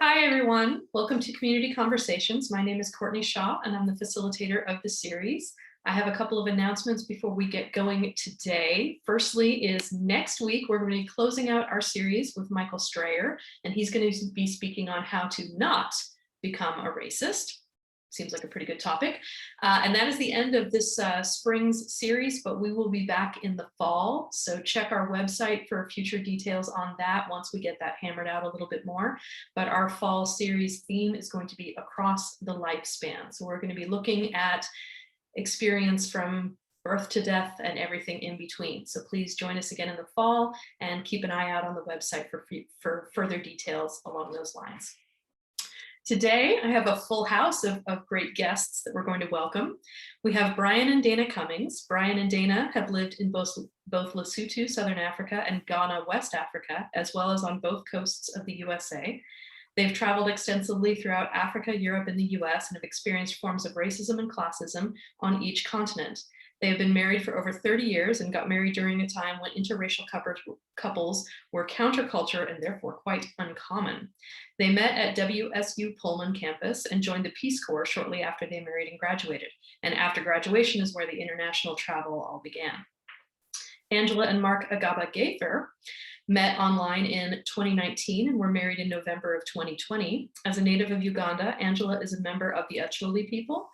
Hi, everyone. Welcome to Community Conversations. My name is Courtney Shaw, and I'm the facilitator of the series. I have a couple of announcements before we get going today. Firstly is next week, we're going to be closing out our series with Michael Strayer, and he's going to be speaking on how to not become a racist. Seems like a pretty good topic. And that is the end of this spring's series, but we will be back in the fall. So check our website for future details on that once we get that hammered out a little bit more. But our fall series theme is going to be across the lifespan. So we're going to be looking at experience from birth to death and everything in between. So please join us again in the fall and keep an eye out on the website for further details along those lines. Today, I have a full house of great guests that we're going to welcome. We have Brian and Dana Cummings. Brian and Dana have lived in both Lesotho, Southern Africa, and Ghana, West Africa, as well as on both coasts of the USA. They've traveled extensively throughout Africa, Europe, and the US, and have experienced forms of racism and classism on each continent. They have been married for over 30 years and got married during a time when interracial couples were counterculture and therefore quite uncommon. They met at WSU Pullman campus and joined the Peace Corps shortly after they married and graduated. And after graduation is where the international travel all began. Angela and Mark Agaba-Gaither met online in 2019 and were married in November of 2020. As a native of Uganda, Angela is a member of the Acholi people.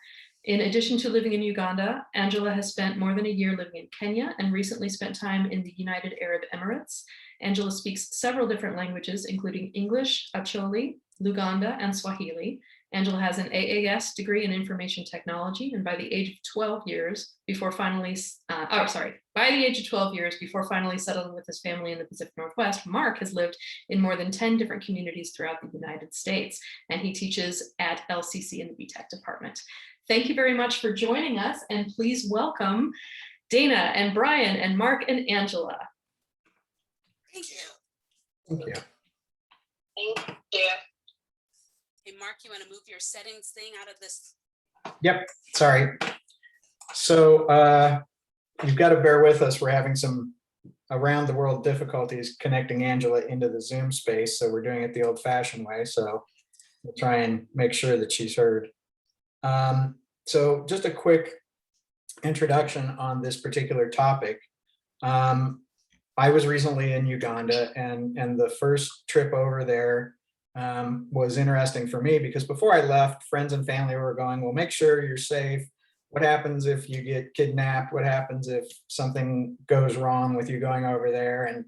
In addition to living in Uganda, Angela has spent more than a year living in Kenya and recently spent time in the United Arab Emirates. Angela speaks several different languages, including English, Acholi, Luganda, and Swahili. Angela has an AAS degree in information technology, and by the age of 12 years, before finally settling with his family in the Pacific Northwest, Mark has lived in more than 10 different communities throughout the United States, and he teaches at LCC in the BTech department. Thank you very much for joining us, and please welcome Dana and Brian and Mark and Angela. Thank you. Thank you. Thank you. Hey, Mark, you want to move your settings thing out of this? Yep, sorry. So you've got to bear with us. We're having some around the world difficulties connecting Angela into the Zoom space. So we're doing it the old fashioned way. So we'll try and make sure that she's heard. So just a quick introduction on this particular topic. I was recently in Uganda, and the first trip over there was interesting for me because before I left, friends and family were going, well, make sure you're safe. What happens if you get kidnapped? What happens if something goes wrong with you going over there? And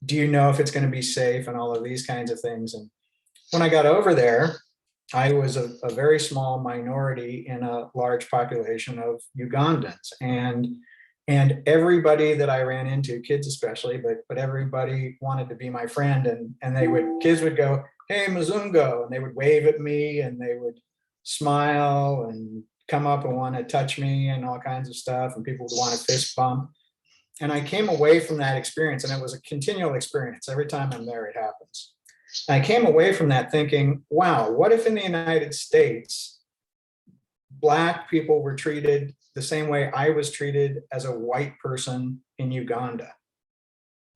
do you know if it's going to be safe and all of these kinds of things? And when I got over there, I was a very small minority in a large population of Ugandans, and everybody that I ran into, kids especially, but everybody wanted to be my friend, and kids would go, hey, Mzungo, and they would wave at me, and they would smile and come up and want to touch me and all kinds of stuff, and people would want to fist bump. And I came away from that experience, and it was a continual experience. Every time I'm there, it happens. I came away from that thinking, wow, what if in the United States, Black people were treated the same way I was treated as a white person in Uganda?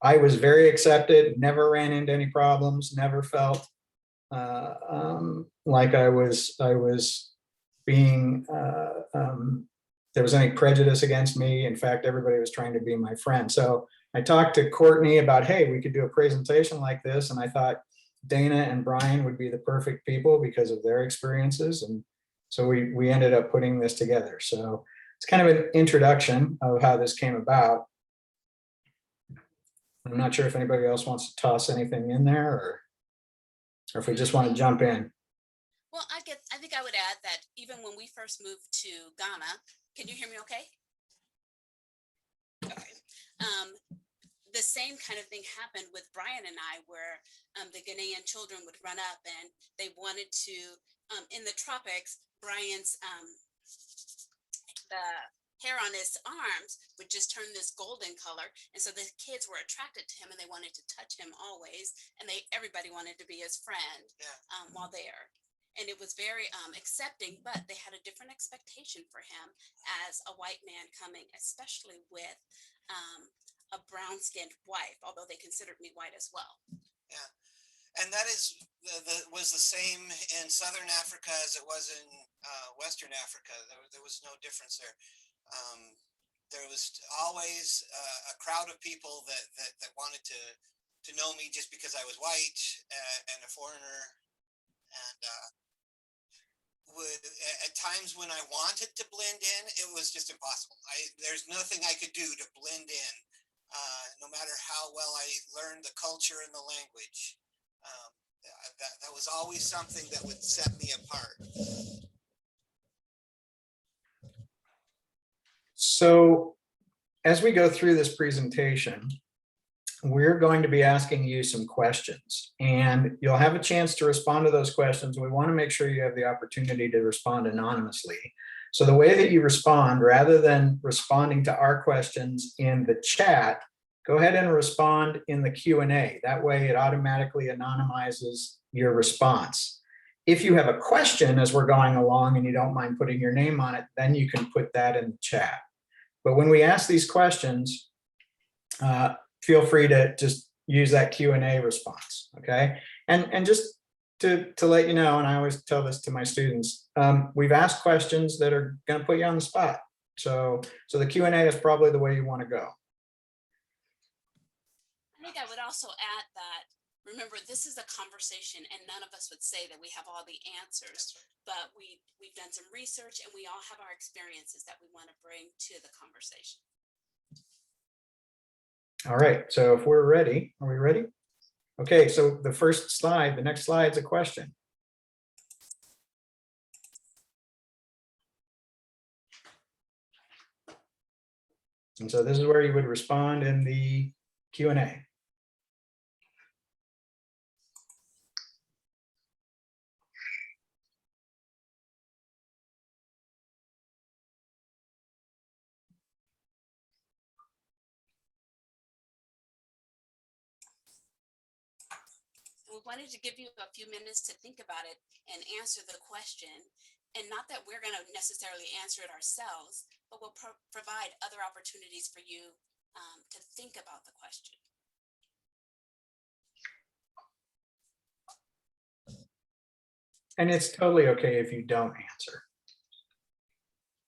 I was very accepted, never ran into any problems, never felt like I was being, there was any prejudice against me. In fact, everybody was trying to be my friend. So I talked to Courtney about, hey, we could do a presentation like this. And I thought Dana and Brian would be the perfect people because of their experiences. And so we ended up putting this together. So it's kind of an introduction of how this came about. I'm not sure if anybody else wants to toss anything in there or if we just want to jump in. Well, I think I would add that even when we first moved to Ghana, can you hear me okay? Okay. The same kind of thing happened with Brian and I, where the Ghanaian children would run up and they wanted to, in the tropics, Brian's, the hair on his arms would just turn this golden color. And so the kids were attracted to him and they wanted to touch him always. And everybody wanted to be his friend while there. And it was very accepting, but they had a different expectation for him as a white man coming, especially with a brown-skinned wife, although they considered me white as well. Yeah, And that is was the same in Southern Africa as it was in Western Africa. There was no difference there. There was always a crowd of people that wanted to know me just because I was white and a foreigner. And at times when I wanted to blend in, it was just impossible. There's nothing I could do to blend in, no matter how well I learned the culture and the language. That was always something that would set me apart. So as we go through this presentation, we're going to be asking you some questions, and you'll have a chance to respond to those questions. We want to make sure you have the opportunity to respond anonymously. So the way that you respond, rather than responding to our questions in the chat, go ahead and respond in the Q&A. That way it automatically anonymizes your response. If you have a question as we're going along and you don't mind putting your name on it, then you can put that in the chat. But when we ask these questions, feel free to just use that Q&A response, okay? And just to let you know, and I always tell this to my students, we've asked questions that are gonna put you on the spot. So the Q&A is probably the way you wanna go. I think I would also add that, remember, this is a conversation and none of us would say that we have all the answers, but we've done some research and we all have our experiences that we want to bring to the conversation. All right, so if we're ready, are we ready? Okay, so the first slide, the next slide is a question. And so this is where you would respond in the Q&A. We wanted to give you a few minutes to think about it and answer the question. And not that we're going to necessarily answer it ourselves, but we'll provide other opportunities for you to think about the question. And it's totally okay if you don't answer.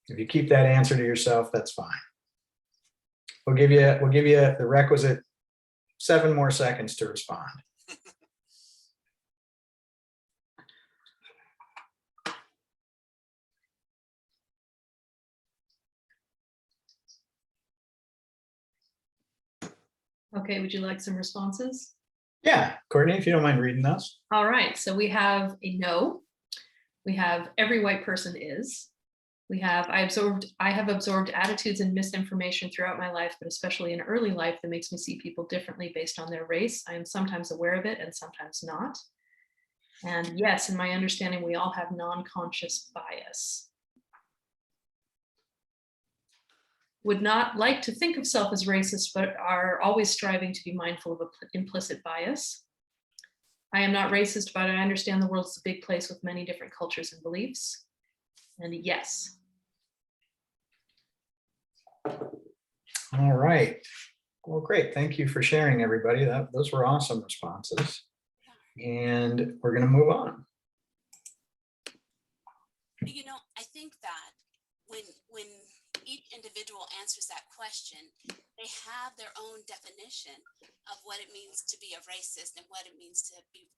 If you keep that answer to yourself, that's fine. We'll give you the requisite 7 more seconds to respond. Okay, would you like some responses? Yeah, Courtney, if you don't mind reading those. All right, so we have a no. We have every white person is. We have I have absorbed attitudes and misinformation throughout my life, but especially in early life that makes me see people differently based on their race. I am sometimes aware of it and sometimes not. And yes, in my understanding, we all have non-conscious bias. Would not like to think of self as racist, but are always striving to be mindful of implicit bias. I am not racist, but I understand the world is a big place with many different cultures and beliefs. And yes. All right. Well, great. Thank you for sharing, everybody. Those were awesome responses. And we're going to move on. You know, I think that when each individual answers that question, they have their own definition of what it means to be a racist and what it means to be,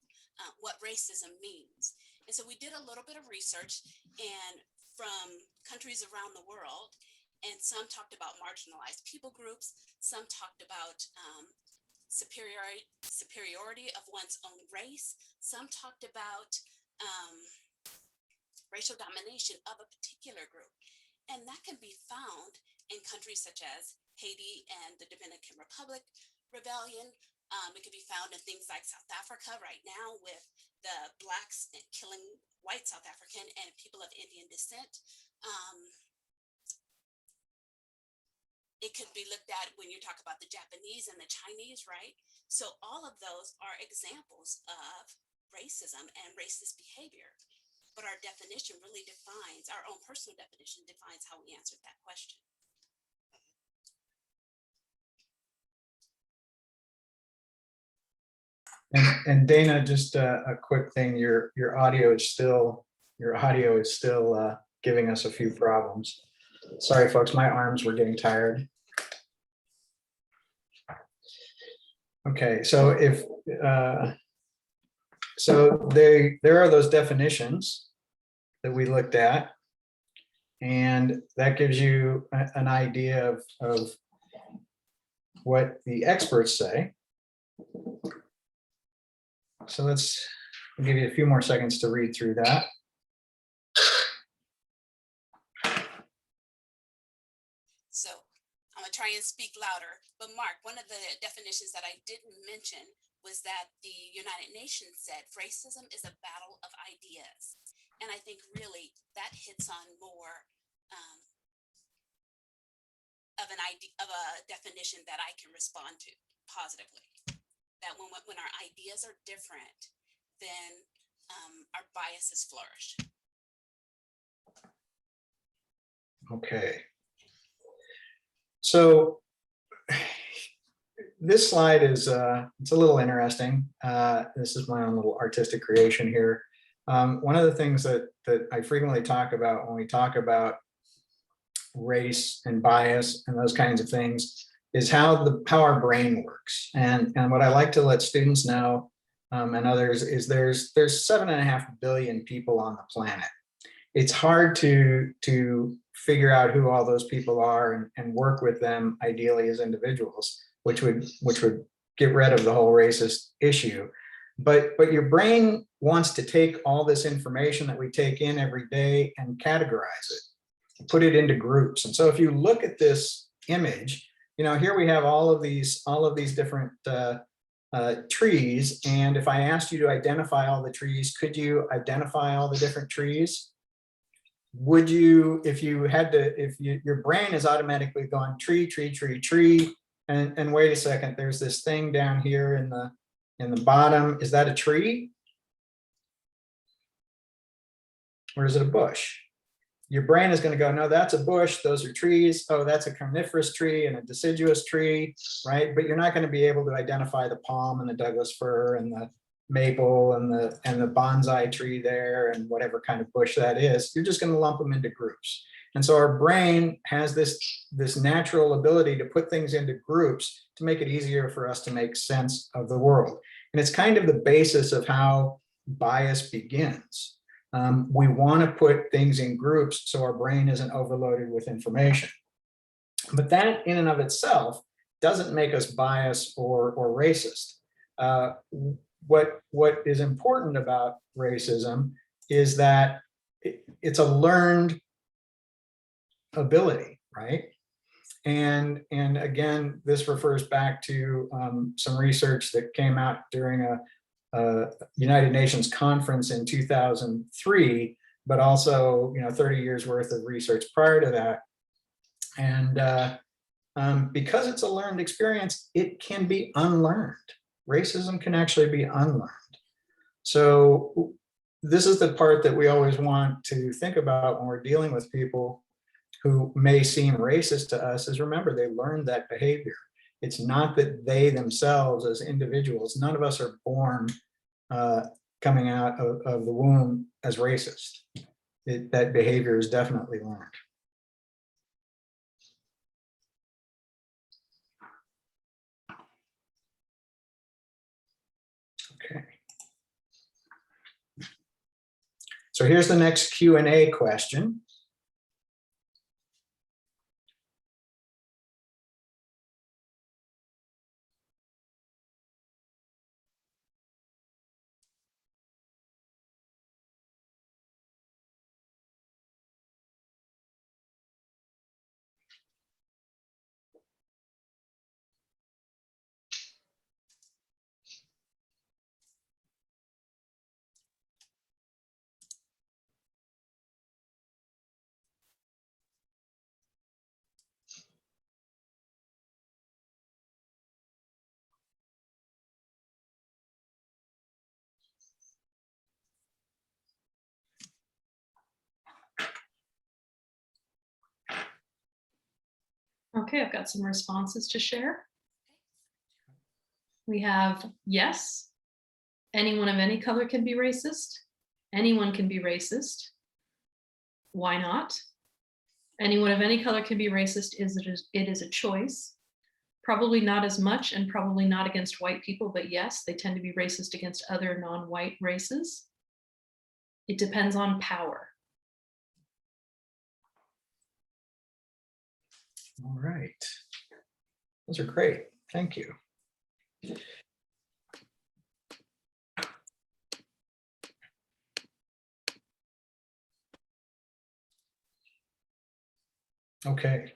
what racism means. And so we did a little bit of research and from countries around the world, and some talked about marginalized people groups, some talked about superiority of one's own race, some talked about racial domination of a particular group. And that can be found in countries such as Haiti and the Dominican Republic rebellion. It can be found in things like South Africa right now with the Blacks killing white South African and people of Indian descent. It could be looked at when you talk about the Japanese and the Chinese, right? So all of those are examples of racism and racist behavior. But our definition really defines, our own personal definition defines how we answered that question. And Dana, just a quick thing, your audio is still giving us a few problems. Sorry, folks, my arms were getting tired. Okay, so there are those definitions that we looked at, and that gives you an idea of what the experts say. So I'll give you a few more seconds to read through that. So I'm gonna try and speak louder, but Mark, one of the definitions that I didn't mention was that the United Nations said racism is a battle of ideas. And I think really that hits on more of a definition that I can respond to positively. That when our ideas are different, then our biases flourish. Okay. So this slide is it's a little interesting. This is my own little artistic creation here. One of the things that I frequently talk about when we talk about race and bias and those kinds of things is how our brain works. And what I like to let students know and others is there's 7.5 billion people on the planet. It's hard to figure out who all those people are and work with them ideally as individuals, which would get rid of the whole racist issue. But your brain wants to take all this information that we take in every day and categorize it, put it into groups. And so if you look at this image, here we have all of these different trees. And if I asked you to identify all the trees, could you identify all the different trees? Would you, if your brain is automatically going tree, tree, tree, tree, and wait a second, there's this thing down here in the bottom, is that a tree? Or is it a bush? Your brain is going to go, no, that's a bush, those are trees. Oh, that's a coniferous tree and a deciduous tree, right? But you're not going to be able to identify the palm and the Douglas fir and the maple and the bonsai tree there and whatever kind of bush that is. You're just going to lump them into groups. And so our brain has this natural ability to put things into groups to make it easier for us to make sense of the world. And it's kind of the basis of how bias begins. We want to put things in groups so our brain isn't overloaded with information. But that in and of itself doesn't make us biased or racist. What is important about racism is that it's a learned ability, right? And again, this refers back to some research that came out during a United Nations conference in 2003, but also 30 years worth of research prior to that. And because it's a learned experience, it can be unlearned. Racism can actually be unlearned. So this is the part that we always want to think about when we're dealing with people who may seem racist to us, is remember, they learned that behavior. It's not that they themselves as individuals, none of us are born coming out of the womb as racist. That behavior is definitely learned. Okay. So here's the next Q&A question. Okay, I've got some responses to share. We have yes, Anyone of any color can be racist. Anyone can be racist. Why not? Anyone of any color can be racist. It is a choice. Probably not as much and probably not against white people, but yes, they tend to be racist against other non-white races. It depends on power. All right. Those are great. Thank you. Okay.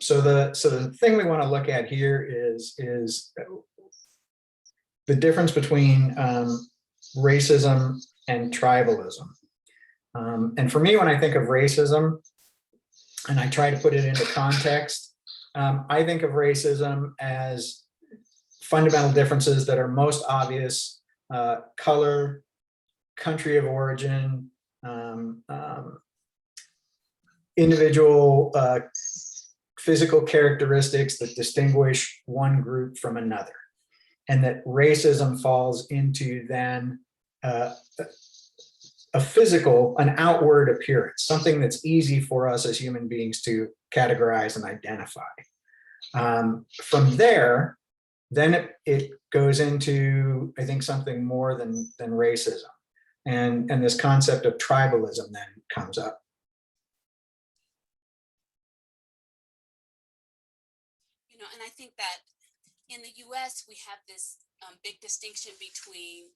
So the thing we want to look at here is the difference between racism and tribalism. And for me, when I think of racism, and I try to put it into context, I think of racism as fundamental differences that are most obvious: color, country of origin, individual physical characteristics that distinguish one group from another. And that racism falls into then a physical, an outward appearance, something that's easy for us as human beings to categorize and identify. From there, then it goes into, I think, something more than racism. And this concept of tribalism then comes up. You know, and I think that in the US, we have this big distinction between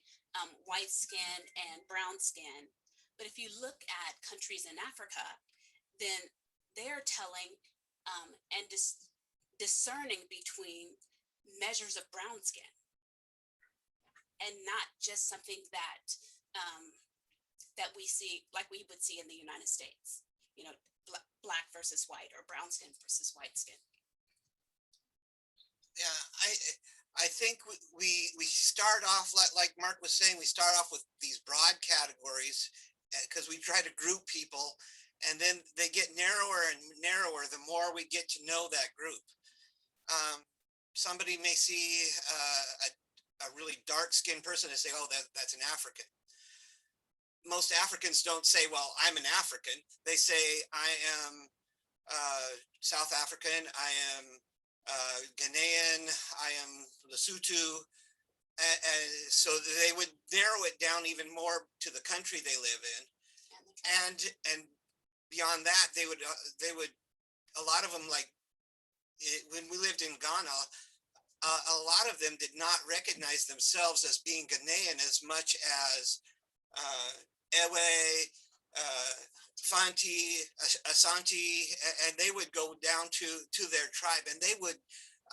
white skin and brown skin. But if you look at countries in Africa, then they're telling and discerning between measures of brown skin and not just something that that we see, like we would see in the United States, you know, black versus white or brown skin versus white skin. Yeah, I think we start off like Mark was saying, we start off with these broad categories because we try to group people, and then they get narrower and narrower the more we get to know that group. Somebody may see a really dark-skinned person and say, "Oh, that's an African." Most Africans don't say, "Well, I'm an African." They say, "I am South African. I am Ghanaian. I am Lesotho." So they would narrow it down even more to the country they live in, and beyond that, they would a lot of them, like when we lived in Ghana, a lot of them did not recognize themselves as being Ghanaian as much as Ewe, Fanti, Asante, and they would go down to their tribe, and they would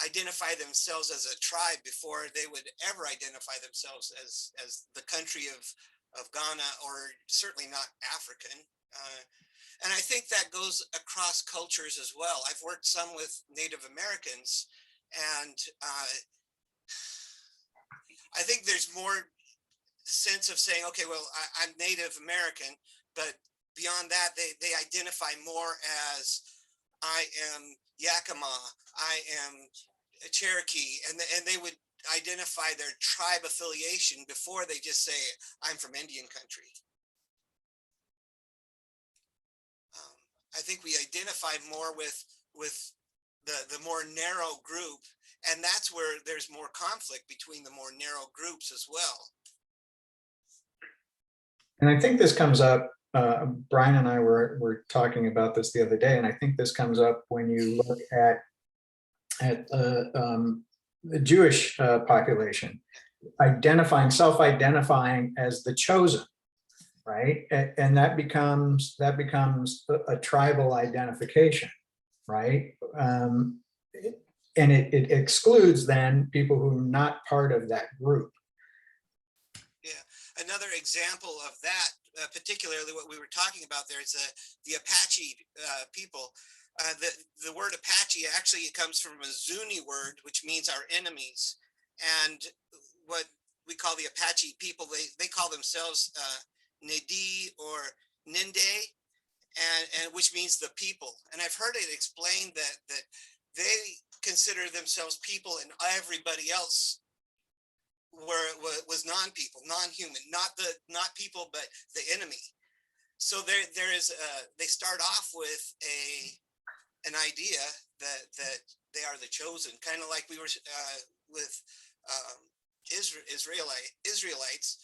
identify themselves as a tribe before they would ever identify themselves as the country of Ghana, or certainly not African. And I think that goes across cultures as well. I've worked some with Native Americans, and I think there's more sense of saying, okay, well, I'm Native American, but beyond that, they identify more as, I am Yakima, I am a Cherokee, and they would identify their tribe affiliation before they just say, I'm from Indian country. I think we identify more with the more narrow group, and that's where there's more conflict between the more narrow groups as well. And I think this comes up, Brian and I were talking about this the other day, and I think this comes up when you look at the Jewish population, self-identifying as the chosen, right? And that becomes a tribal identification, right? And it excludes then people who are not part of that group. Yeah, another example of that, particularly what we were talking about there, is the Apache people. The word Apache actually comes from a Zuni word, which means our enemies. And what we call the Apache people, they call themselves Nedi or Ninde. and which means the people. And I've heard it explained that they consider themselves people and everybody else was non-people, non-human, not people, but the enemy. So there is they start off with an idea that they are the chosen, kind of like we were with Israelites.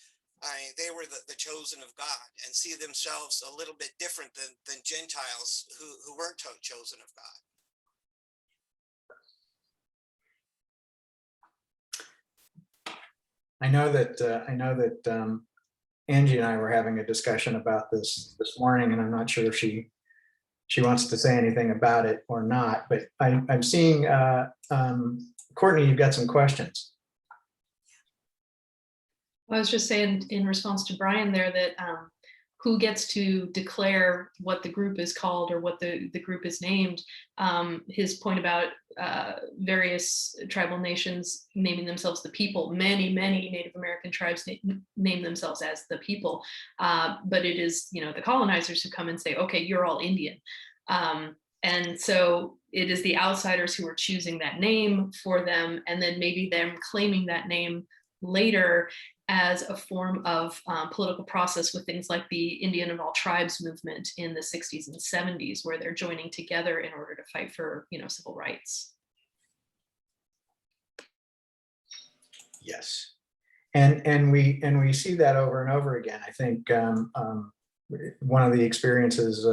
They were the chosen of God, and see themselves a little bit different than Gentiles who weren't chosen of God. I know that Angie and I were having a discussion about this morning, and I'm not sure if she wants to say anything about it or not. But I'm seeing Courtney, you've got some questions. I was just saying in response to Brian there that who gets to declare what the group is called or what the group is named. His point about various tribal nations naming themselves the people. Many Native American tribes name themselves as the people, but it is, you know, the colonizers who come and say, okay, you're all Indian. And so it is the outsiders who are choosing that name for them, and then maybe them claiming that name later as a form of political process with things like the Indian of all tribes movement in the 60s and 70s, where they're joining together in order to fight for, you know, civil rights. Yes, and we see that over and over again. I think one of the experiences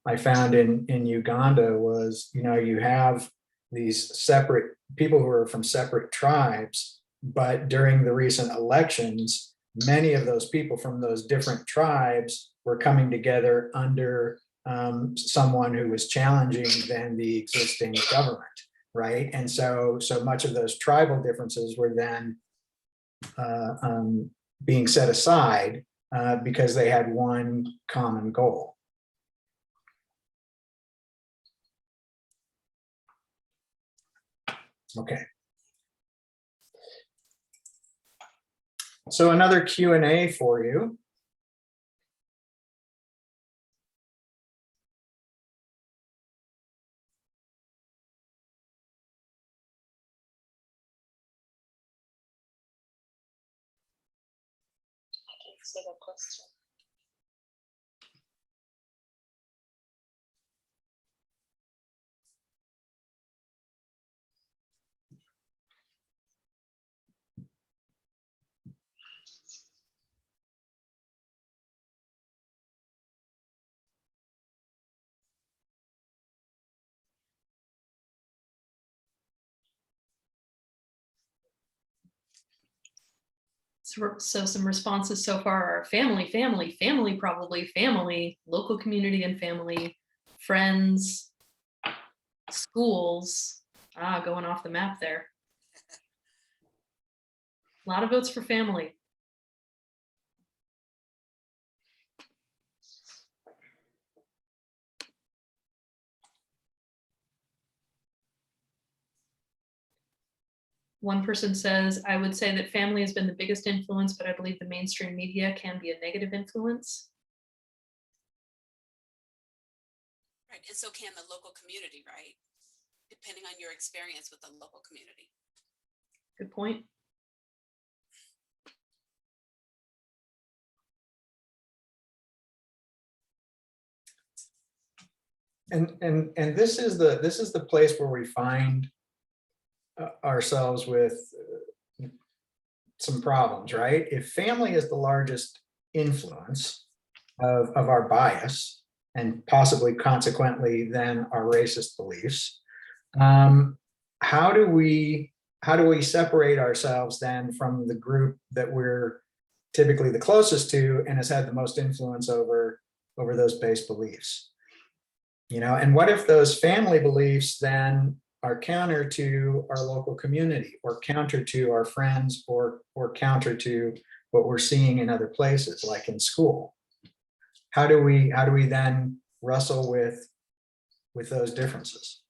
I found in Uganda was, you know, you have these separate people who are from separate tribes, but during the recent elections, many of those people from those different tribes were coming together under someone who was challenging then the existing government, right? And so much of those tribal differences were then being set aside because they had one common goal. Okay. So another Q&A for you. I can't say that question. So some responses so far are family, probably family, local community and family, friends, schools. Going off the map there. A lot of votes for family. One person says, I would say that family has been the biggest influence, but I believe the mainstream media can be a negative influence. Right, and so can the local community, right? Depending on your experience with the local community. Good point. And this is the place where we find ourselves with some problems, right? If family is the largest influence of our bias, and possibly consequently then our racist beliefs, how do we separate ourselves then from the group that we're typically the closest to and has had the most influence over those base beliefs? You know, and what if those family beliefs then are counter to our local community, or counter to our friends, or counter to what we're seeing in other places, like in school? How do we then wrestle with those differences?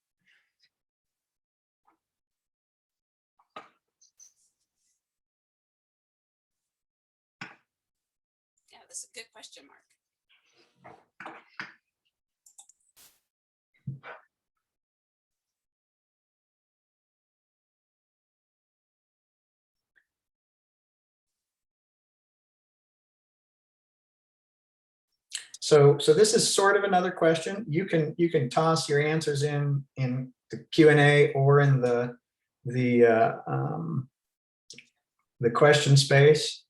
Yeah, that's a good question, Mark. So this is sort of another question. You can toss your answers in the Q&A or in the question space.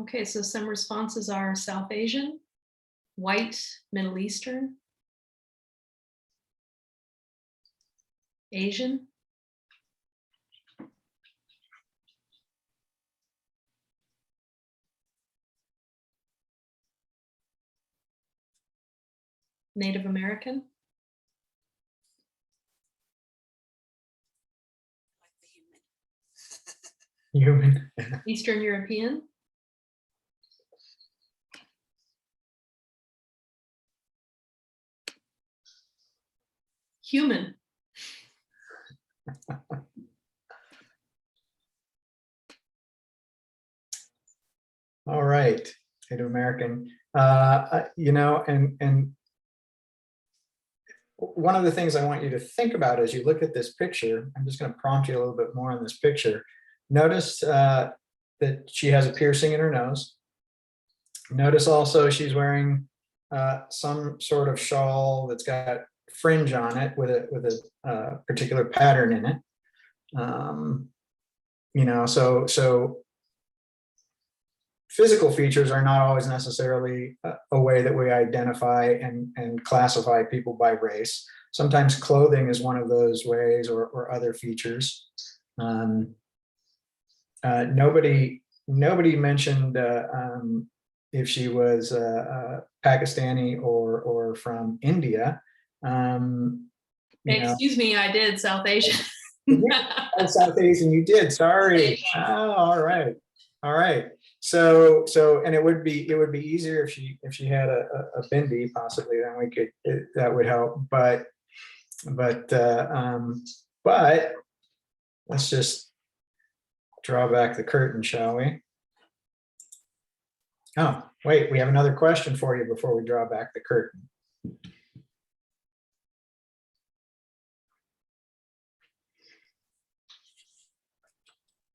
Okay, so some responses are South Asian, white, Middle Eastern, Asian, Native American, Like the Human. Eastern European, human. All right, Native American. You know, and one of the things I want you to think about as you look at this picture, I'm just going to prompt you a little bit more on this picture. Notice that she has a piercing in her nose. Notice also she's wearing some sort of shawl that's got fringe on it with a particular pattern in it. You know, so physical features are not always necessarily a way that we identify and classify people by race. Sometimes clothing is one of those ways, or other features. Nobody mentioned if she was Pakistani or from India. Excuse me, I did South Asian. South Asian, you did. Sorry. Oh, all right. So and it would be easier if she had a bindi possibly, then we could, that would help. But let's just draw back the curtain, shall we? Oh, wait, we have another question for you before we draw back the curtain.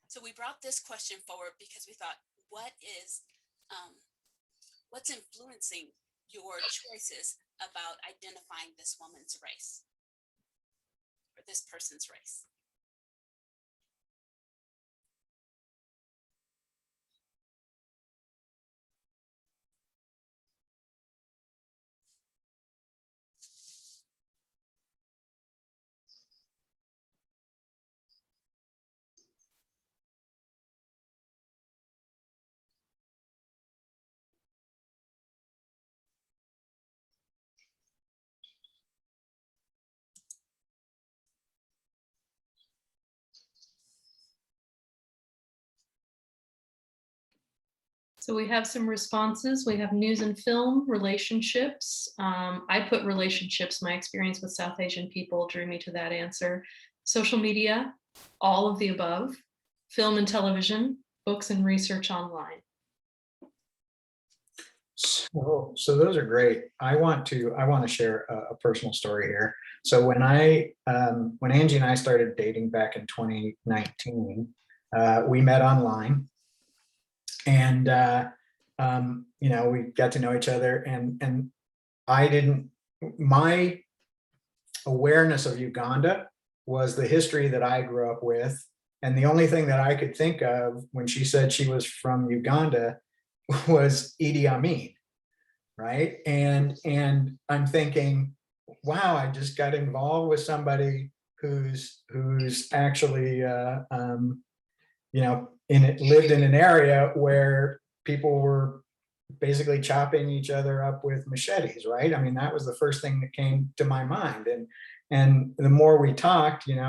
So we brought this question forward because we thought, what's influencing your choices about identifying this woman's race or this person's race? So we have some responses. We have news and film, relationships. I put relationships. My experience with South Asian people drew me to that answer. Social media, all of the above. Film and television, books and research online. So those are great. I want to share a personal story here. So when Angie and I started dating back in 2019, we met online. And you know, we got to know each other, and my awareness of Uganda was the history that I grew up with, and the only thing that I could think of when she said she was from Uganda was Idi Amin, right? And I'm thinking, wow, I just got involved with somebody who's actually lived in an area where people were basically chopping each other up with machetes, right? I mean, that was the first thing that came to my mind. And the more we talked, we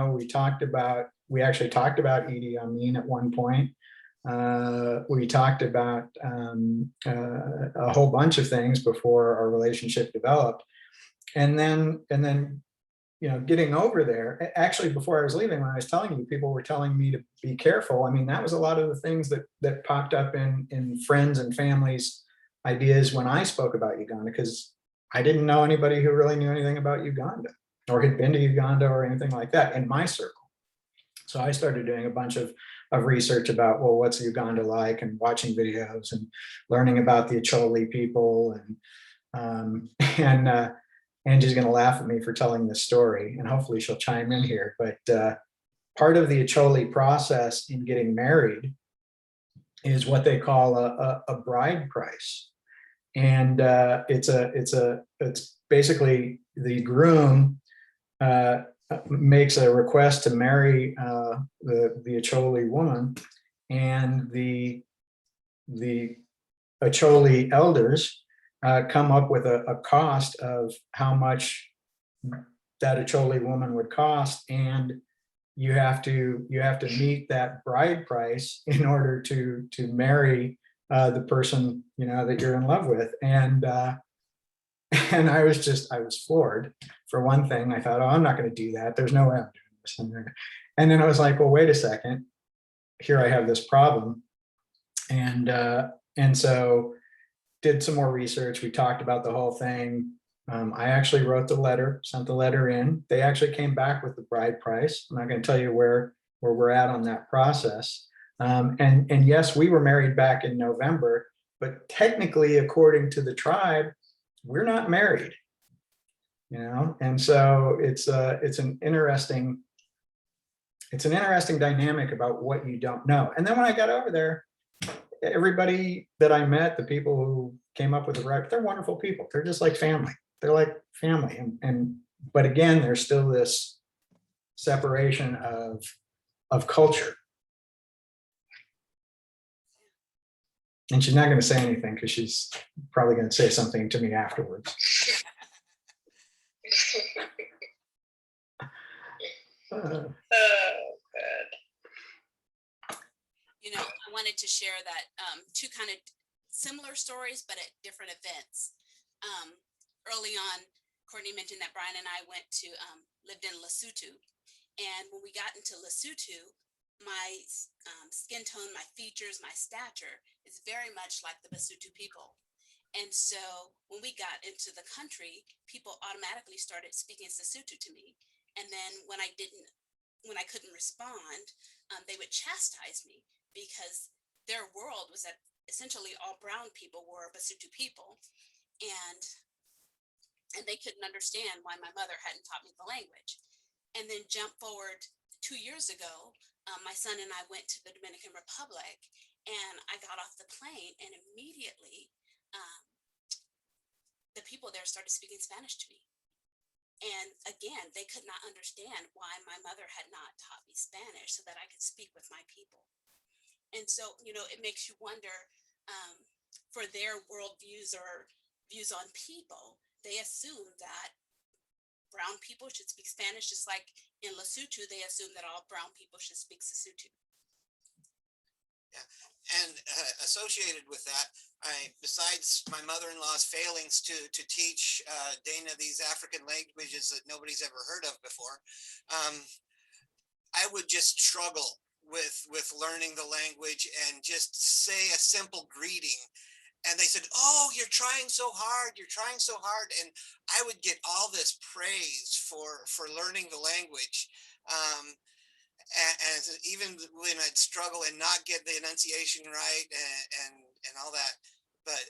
actually talked about Idi Amin at one point. We talked about a whole bunch of things before our relationship developed. And then, getting over there, actually, before I was leaving, when I was telling you, people were telling me to be careful. I mean, that was a lot of the things that popped up in friends and families' ideas when I spoke about Uganda, because I didn't know anybody who really knew anything about Uganda or had been to Uganda or anything like that in my circle. So I started doing a bunch of research about, well, what's Uganda like, and watching videos and learning about the Acholi people. And Angie's going to laugh at me for telling this story, and hopefully she'll chime in here. But part of the Acholi process in getting married is what they call a bride price. And it's basically the groom makes a request to marry the Acholi woman, and the Acholi elders come up with a cost of how much that Acholi woman would cost, and you have to meet that bride price in order to marry the person that you're in love with. And I was floored. For one thing, I thought, oh, I'm not going to do that. There's no way I'm doing this. And then I was like, well, wait a second. Here I have this problem. And so did some more research. We talked about the whole thing. I actually wrote the letter, sent the letter in. They actually came back with the bride price. I'm not going to tell you where we're at on that process. And yes, we were married back in November, but technically, according to the tribe, we're not married. And so it's an interesting dynamic about what you don't know. And then when I got over there, everybody that I met, the people who came up with the record, they're wonderful people. They're just like family. They're like family. But again, there's still this separation of culture. And she's not going to say anything because she's probably going to say something to me afterwards. I wanted to share that two kind of similar stories, but at different events. Early on, Courtney mentioned that Brian and I lived in Lesotho. And when we got into Lesotho, my skin tone, my features, my stature is very much like the Lesotho people. And so when we got into the country, people automatically started speaking Lesotho to me. And then when I couldn't respond, they would chastise me, because their world was that essentially all brown people were Lesotho people. And they couldn't understand why my mother hadn't taught me the language. And then jump forward 2 years ago, my son and I went to the Dominican Republic, and I got off the plane, and immediately the people there started speaking Spanish to me. And again, they could not understand why my mother had not taught me Spanish so that I could speak with my people. And so, it makes you wonder, for their worldviews or views on people, they assume that brown people should speak Spanish, just like in Lesotho, they assume that all brown people should speak Sesotho. Yeah, and associated with that, besides my mother-in-law's failings to teach Dana these African languages that nobody's ever heard of before, I would just struggle with learning the language and just say a simple greeting. And they said, oh, you're trying so hard. You're trying so hard. And I would get all this praise for learning the language. And even when I'd struggle and not get the enunciation right and all that, but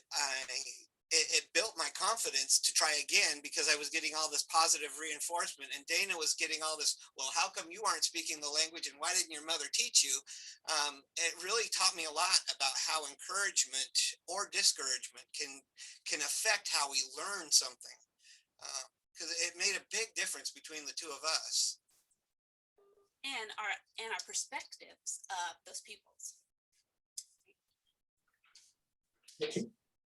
it built my confidence to try again, because I was getting all this positive reinforcement, and Dana was getting all this, well, how come you aren't speaking the language, and why didn't your mother teach you? It really taught me a lot about how encouragement or discouragement can affect how we learn something, because it made a big difference between the two of us. and our perspectives of those peoples.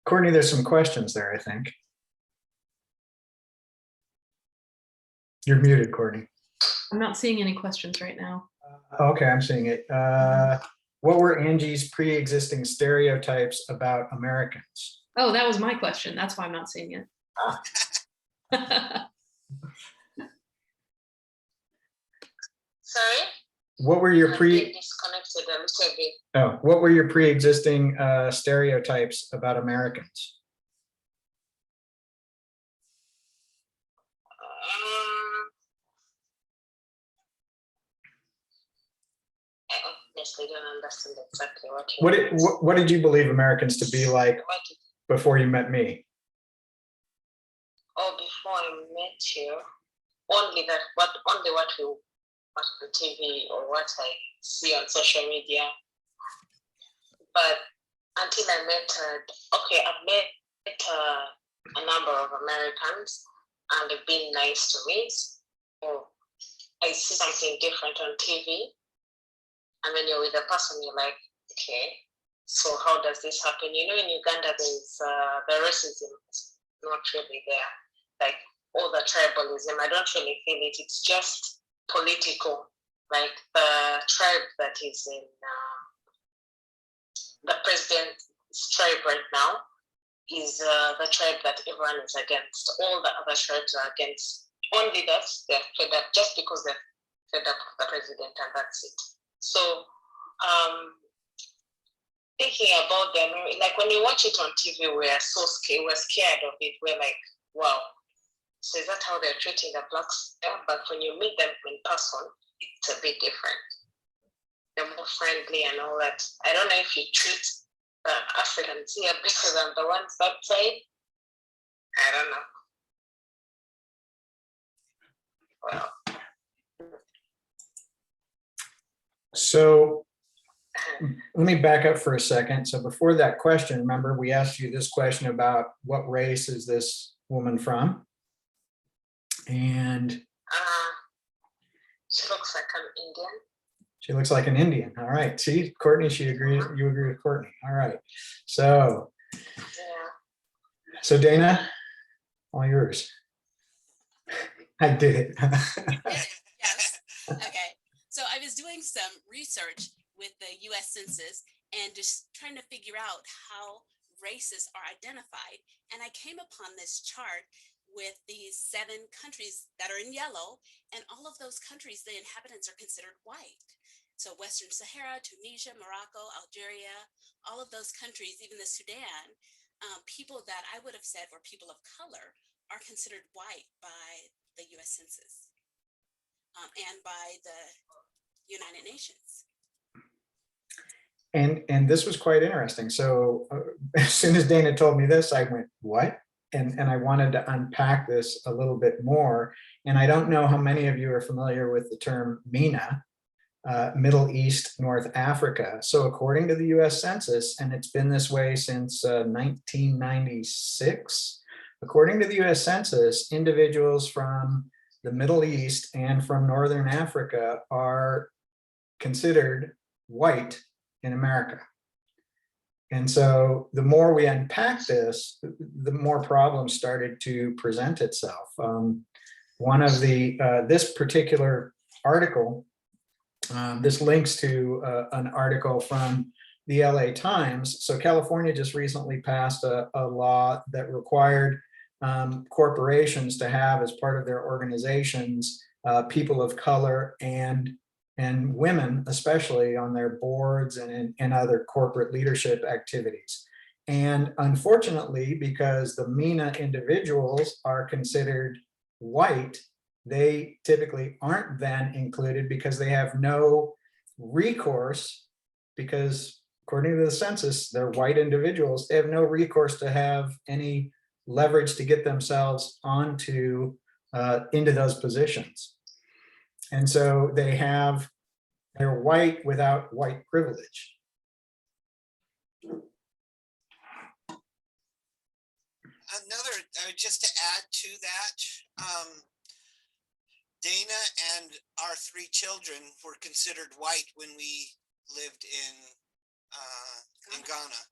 Courtney, there's some questions there, I think. You're muted, Courtney. I'm not seeing any questions right now. Okay, I'm seeing it. What were Angie's pre-existing stereotypes about Americans? Oh, that was my question. That's why I'm not seeing it. Sorry? What were your I've been disconnected a little bit. what were your pre-existing stereotypes about Americans? I honestly don't understand exactly what you What did you believe Americans to be like What did- before you met me? Oh, before I met you, only what we watch on TV or what I see on social media. But until I met, I've met a number of Americans, and they've been nice to me. Or I see something different on TV, and when you're with a person, you're like, okay, so how does this happen? You know, in Uganda, there's the racism is not really there. Like all the tribalism, I don't really feel it. It's just political. Like the tribe that is in the president's tribe right now is the tribe that everyone is against. All the other tribes are against. Only that they're fed up just because they're fed up with the president, and that's it. So thinking about them, like when you watch it on TV, we're so scared. We're scared of it. We're like, wow. So is that how they're treating the blacks? Yeah, but when you meet them in person, it's a bit different. They're more friendly and all that. I don't know if you treat the Africans here better than the ones that side. I don't know. Well. So let me back up for a second. So before that question, remember we asked you this question about what race is this woman from? And she looks like an Indian. she looks like an Indian. All right. See, Courtney, she agrees. You agree with Courtney. All right. So, Yeah. so Dana, all yours. I did it. Yes. Okay. So I was doing some research with the US Census and just trying to figure out how races are identified. And I came upon this chart with these 7 countries that are in yellow, and all of those countries, the inhabitants are considered white. So Western Sahara, Tunisia, Morocco, Algeria, all of those countries, even the Sudan, people that I would have said were people of color are considered white by the US Census and by the United Nations. And this was quite interesting. So as soon as Dana told me this, I went, what? And I wanted to unpack this a little bit more. And I don't know how many of you are familiar with the term MENA, Middle East, North Africa. So according to the US Census, and it's been this way since 1996, according to the US Census, individuals from the Middle East and from Northern Africa are considered white in America. And so the more we unpack this, the more problems started to present itself. One of the, this particular article, this links to an article from the LA Times. So California just recently passed a law that required corporations to have as part of their organizations people of color and women, especially on their boards and other corporate leadership activities. And unfortunately, because the MENA individuals are considered white, they typically aren't then included because they have no recourse, because according to the census, they're white individuals. They have no recourse to have any leverage to get themselves onto into those positions. And so they're white without white privilege. Another, just to add to that, Dana and our 3 children were considered white when we lived in Ghana.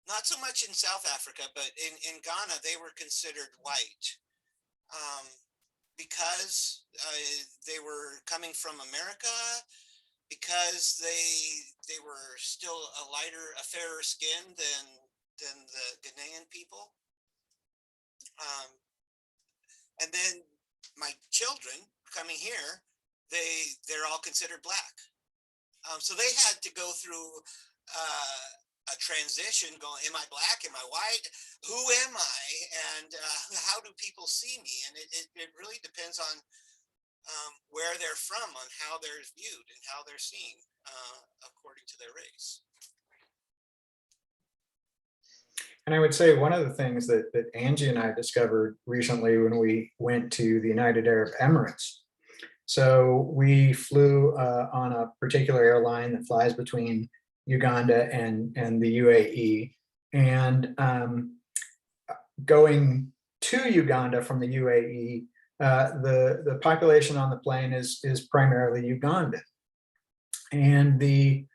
Not so much in South Africa, but in Ghana, they were considered white because they were coming from America, because they were still a fairer skin than the Ghanaian people. And then my children coming here, they're all considered black. So they had to go through a transition going, am I black? Am I white? Who am I? And how do people see me? And it really depends on where they're from, on how they're viewed and how they're seen according to their race. And I would say one of the things that Angie and I discovered recently when we went to the United Arab Emirates. So we flew on a particular airline that flies between Uganda and the UAE. And going to Uganda from the UAE, the population on the plane is primarily Ugandan. And the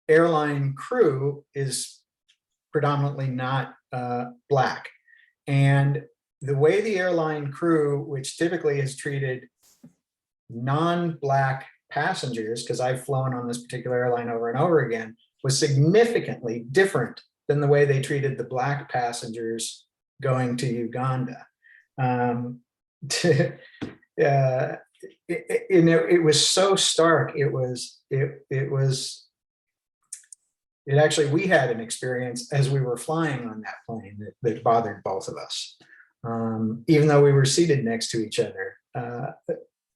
airline crew is predominantly not black. And the way the airline crew, which typically has treated non-black passengers, because I've flown on this particular airline over and over again, was significantly different than the way they treated the black passengers going to Uganda. It was so stark. Actually, we had an experience as we were flying on that plane that bothered both of us. Even though we were seated next to each other,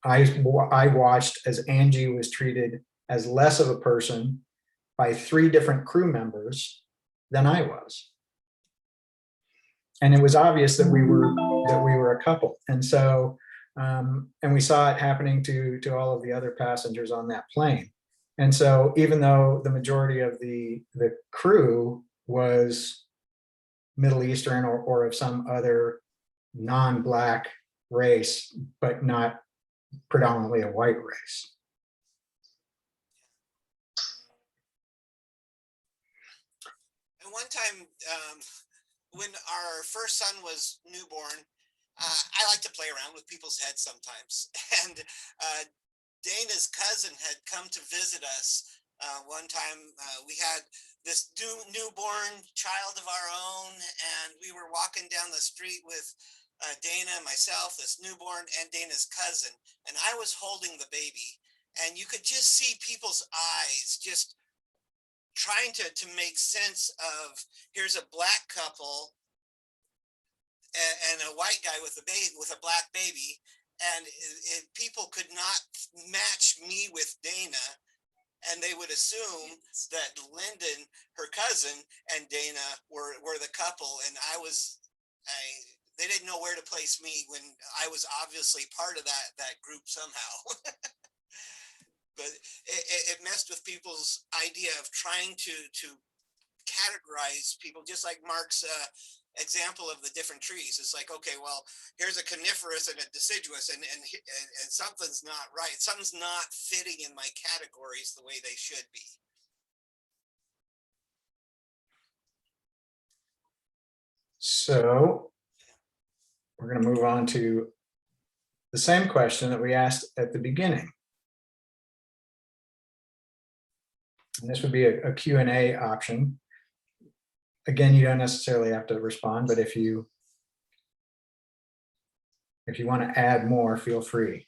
I watched as Angie was treated as less of a person by 3 different crew members than I was. And it was obvious that we were a couple. And so, and we saw it happening to all of the other passengers on that plane. And so even though the majority of the crew was Middle Eastern or of some other non-black race, but not predominantly a white race. And one time, when our first son was newborn, I like to play around with people's heads sometimes. And Dana's cousin had come to visit us. One time we had this newborn child of our own, and we were walking down the street with Dana, myself, this newborn, and Dana's cousin. And I was holding the baby, and you could just see people's eyes just trying to make sense of, here's a black couple and a white guy with a black baby. And people could not match me with Dana, and they would assume that Lyndon, her cousin, and Dana were the couple, and they didn't know where to place me when I was obviously part of that group somehow. But it messed with people's idea of trying to categorize people, just like Mark's example of the different trees. It's like, okay, well, here's a coniferous and a deciduous, and something's not right. Something's not fitting in my categories the way they should be. So we're going to move on to the same question that we asked at the beginning. And this would be a Q&A option. Again, you don't necessarily have to respond, but if you want to add more, feel free.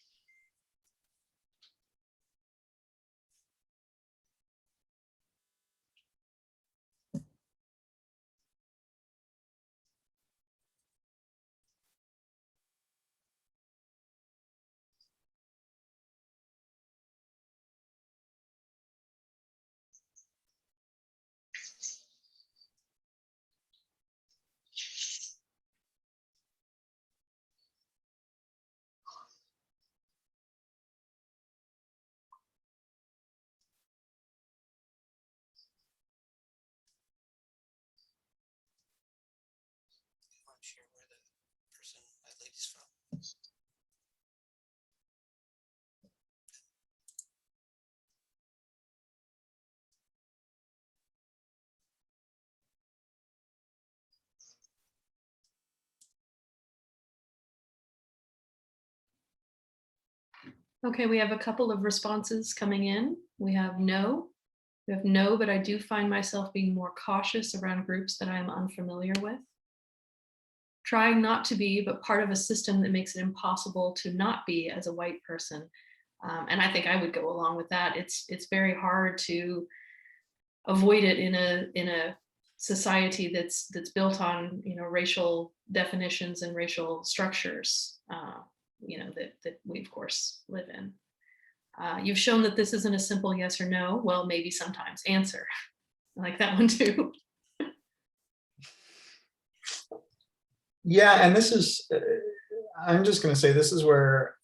Share where the person, that lady's from. Okay, we have a couple of responses coming in. We have no. We have no, but I do find myself being more cautious around groups that I am unfamiliar with. Trying not to be, but part of a system that makes it impossible to not be as a white person. And I think I would go along with that. It's very hard to avoid it in a society that's built on, you know, racial definitions and racial structures, you know, that we of course live in. You've shown that this isn't a simple yes or no. Well, maybe sometimes. Answer. I like that one too. Yeah, and this is, I'm just going to say, this is where,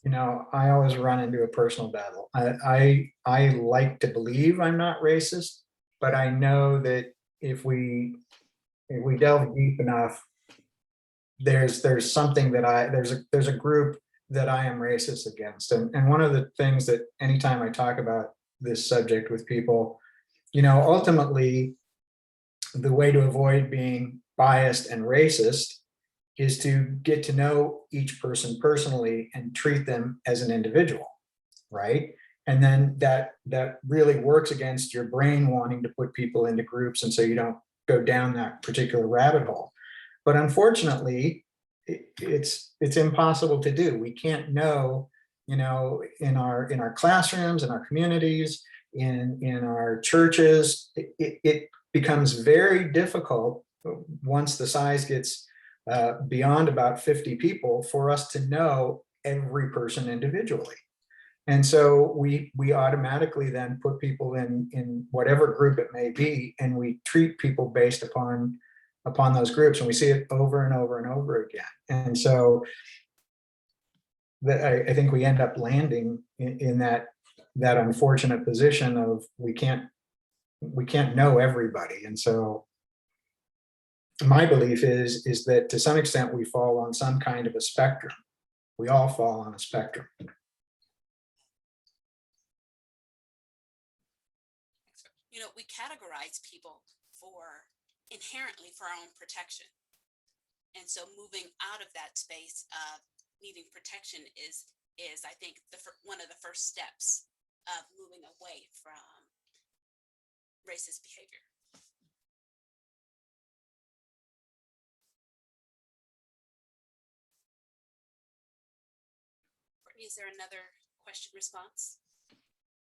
you know, I always run into a personal battle. I like to believe I'm not racist, but I know that if we delve deep enough, there's something that there's a group that I am racist against. And one of the things that anytime I talk about this subject with people, you know, ultimately the way to avoid being biased and racist is to get to know each person personally and treat them as an individual, right? And then that really works against your brain wanting to put people into groups, and so you don't go down that particular rabbit hole. But unfortunately, it's impossible to do. We can't know, you know, in our classrooms, in our communities, in our churches, it becomes very difficult once the size gets beyond about 50 people for us to know every person individually. And so we automatically then put people in whatever group it may be, and we treat people based upon those groups, and we see it over and over and over again. And so I think we end up landing in that unfortunate position of we can't know everybody. And so my belief is that to some extent we fall on some kind of a spectrum. We all fall on a spectrum. You know, we categorize people inherently for our own protection. And so moving out of that space of needing protection is I think one of the first steps of moving away from racist behavior. Is there another question response?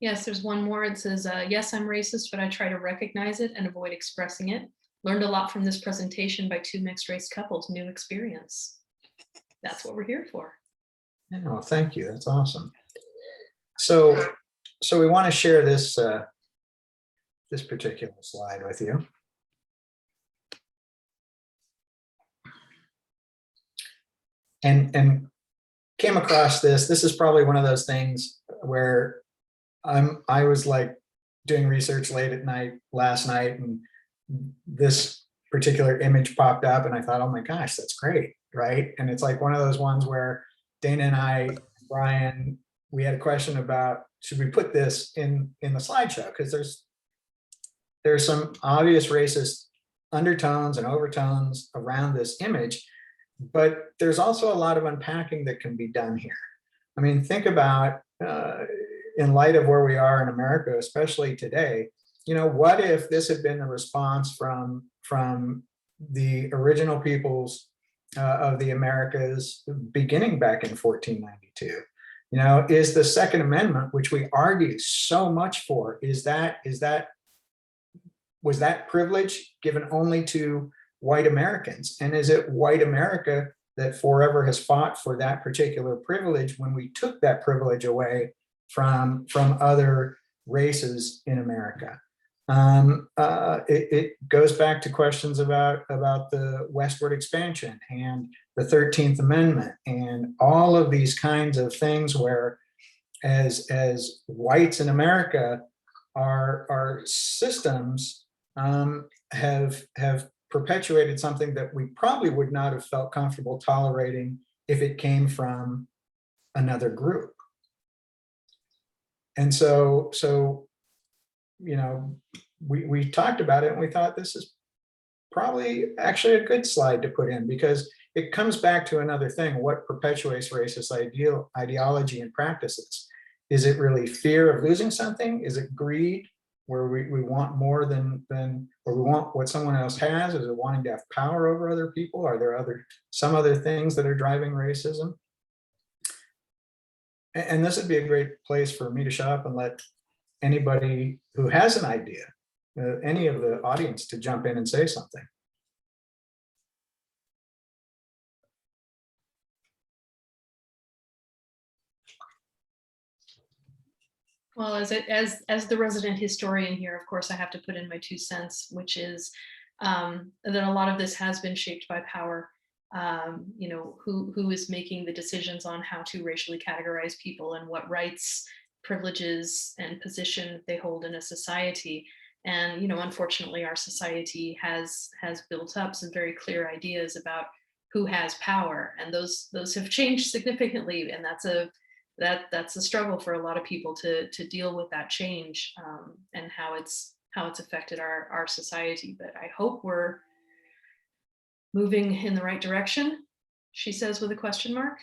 Yes, there's one more. It says, yes, I'm racist, but I try to recognize it and avoid expressing it. Learned a lot from this presentation by two mixed race couples. New experience. That's what we're here for. Yeah, well, thank you. That's awesome. So we want to share this this particular slide with you. And came across this. This is probably one of those things where I was like doing research late at night last night, and this particular image popped up, and I thought, oh my gosh, that's great, right? And it's like one of those ones where Dana and I, Brian, we had a question about, should we put this in the slideshow? Because there's some obvious racist undertones and overtones around this image, but there's also a lot of unpacking that can be done here. I mean, think about, in light of where we are in America, especially today, you know, what if this had been the response from the original peoples of the Americas beginning back in 1492? You know, is the Second Amendment, which we argue so much for, was that privilege given only to white Americans? And is it white America that forever has fought for that particular privilege when we took that privilege away from other races in America? It goes back to questions about the westward expansion and the 13th Amendment and all of these kinds of things where as whites in America, our systems have perpetuated something that we probably would not have felt comfortable tolerating if it came from another group. And so you know, we talked about it, and we thought this is probably actually a good slide to put in, because it comes back to another thing. What perpetuates racist ideology and practices? Is it really fear of losing something? Is it greed, where we want more than, or we want what someone else has? Is it wanting to have power over other people? Are there some other things that are driving racism? And this would be a great place for me to show up and let anybody who has an idea, any of the audience, to jump in and say something. Well, as the resident historian here, of course, I have to put in my 2 cents, which is that a lot of this has been shaped by power. You know, who is making the decisions on how to racially categorize people and what rights, privileges, and position they hold in a society. And, you know, unfortunately, our society has built up some very clear ideas about who has power, and those have changed significantly, and that's a struggle for a lot of people to deal with that change, and how it's affected our society. But I hope we're moving in the right direction, she says with a question mark.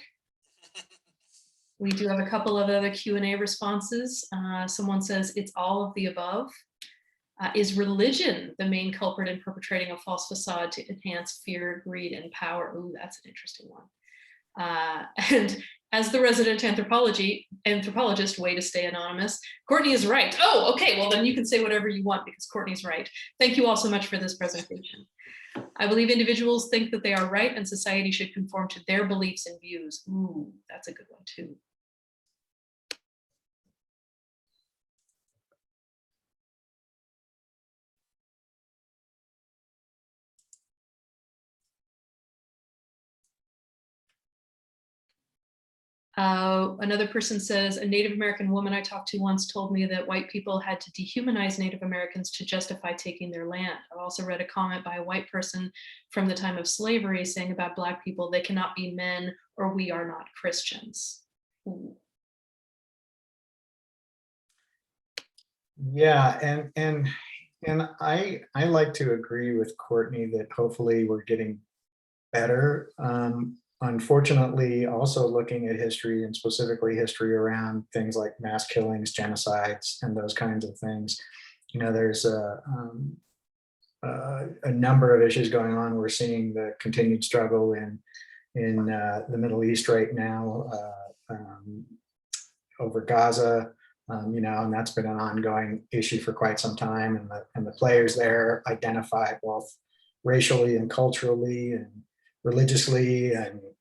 We do have a couple of other Q&A responses. Someone says it's all of the above. Is religion the main culprit in perpetrating a false facade to enhance fear, greed, and power? Ooh, that's an interesting one. And as the resident anthropologist, way to stay anonymous, Courtney is right. Oh, okay, well then you can say whatever you want because Courtney's right. Thank you all so much for this presentation. I believe individuals think that they are right and society should conform to their beliefs and views. Ooh, that's a good one too. Another person says, a Native American woman I talked to once told me that white people had to dehumanize Native Americans to justify taking their land. I've also read a comment by a white person from the time of slavery saying about Black people, they cannot be men or we are not Christians. Ooh. Yeah, and I like to agree with Courtney that hopefully we're getting better. Unfortunately, also looking at history, and specifically history around things like mass killings, genocides, and those kinds of things, you know, there's a number of issues going on. We're seeing the continued struggle in the Middle East right now, over Gaza, you know, and that's been an ongoing issue for quite some time. And the players there identify both racially and culturally and religiously,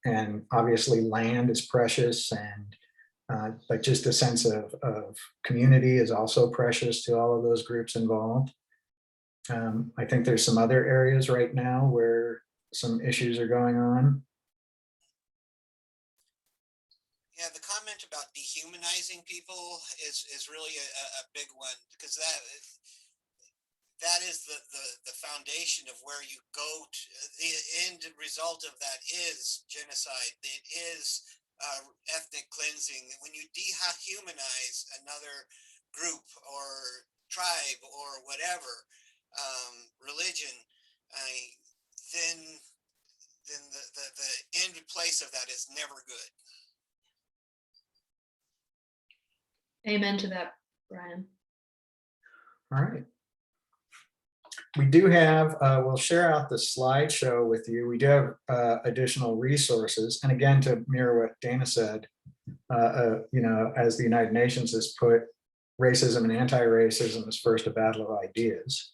and obviously land is precious, and but just a sense of community is also precious to all of those groups involved. I think there's some other areas right now where some issues are going on. Yeah, the comment about dehumanizing people is really a big one, because that is the foundation of where you go to. The end result of that is genocide. It is ethnic cleansing. When you dehumanize another group or tribe or whatever, religion, then the end place of that is never good. Amen to that, Brian. All right. We do have, we'll share out the slideshow with you. We do have additional resources. And again, to mirror what Dana said, you know, as the United Nations has put racism and anti-racism as first a battle of ideas.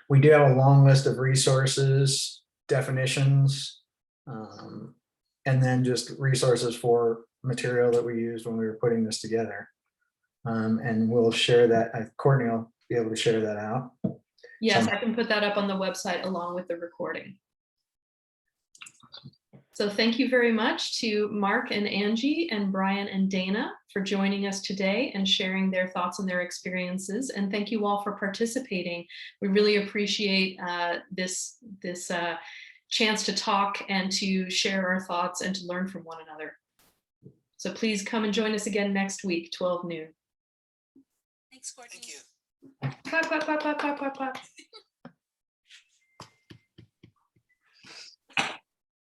We do have a long list of resources, definitions, and then just resources for material that we used when we were putting this together. And we'll share that. Courtney will be able to share that out. Yes, I can put that up on the website along with the recording. So thank you very much to Mark and Angie and Brian and Dana for joining us today and sharing their thoughts and their experiences. And thank you all for participating. We really appreciate this chance to talk and to share our thoughts and to learn from one another. So please come and join us again next week, 12 noon. Thanks, Courtney. Thank you. Clap, clap, clap, clap, clap, clap, clap.